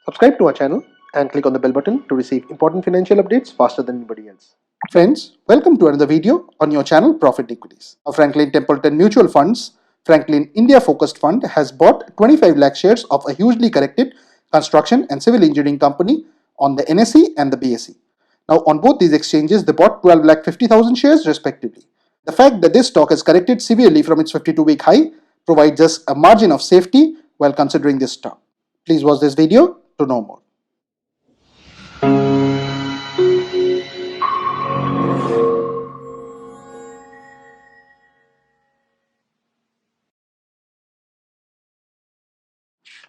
Subscribe to our channel and click on the bell button to receive important financial updates faster than anybody else. Friends, welcome to another video on your channel Profit Equities. Franklin Templeton Mutual Fund's Franklin India Focused Fund has bought 25 lakh shares of a hugely corrected construction and civil engineering company on the NSE and the BSE. Now, on both these exchanges, they bought 12 lakh 50,000 shares respectively. The fact that this stock has corrected severely from its 52-week high provides us a margin of safety while considering this stock. Please watch this video to know more.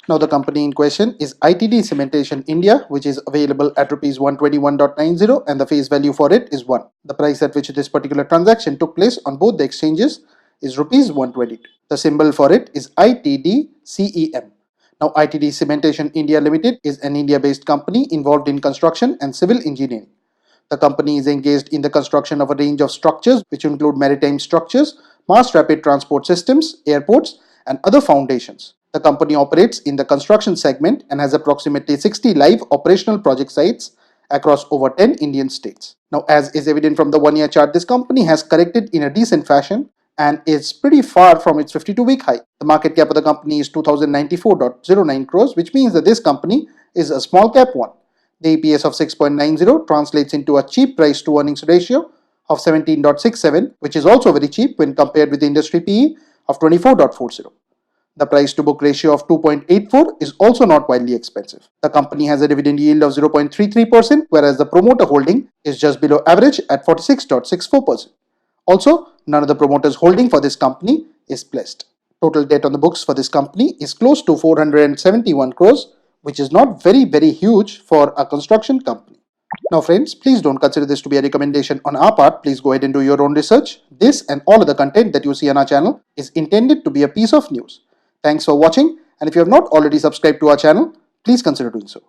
Now the company in question is ITD Cementation India, which is available at rupees 121.90 and the face value for it is 1. The price at which this particular transaction took place on both the exchanges is rupees 122. The symbol for it is ITDCEM. Now ITD Cementation India Limited is an India-based company involved in construction and civil engineering. The company is engaged in the construction of a range of structures which include maritime structures, mass rapid transport systems, airports, and other foundations. The company operates in the construction segment and has approximately 60 live operational project sites across over 10 Indian states. Now, as is evident from the one-year chart, this company has corrected in a decent fashion and is pretty far from its 52-week high. The market cap of the company is 2094.09 crores, which means that this company is a small cap one. The EPS of 6.90 translates into a cheap price to earnings ratio of 17.67, which is also very cheap when compared with the industry PE of 24.40. The price to book ratio of 2.84 is also not wildly expensive. The company has a dividend yield of 0.33%, whereas the promoter holding is just below average at 46.64%. Also, none of the promoters holding for this company is pledged. Total debt on the books for this company is close to 471 crores, which is not very huge for a construction company. Now friends, please don't consider this to be a recommendation on our part. Please go ahead and do your own research. This and all other content that you see on our channel is intended to be a piece of news. Thanks for watching, and if you have not already subscribed to our channel, please consider doing so.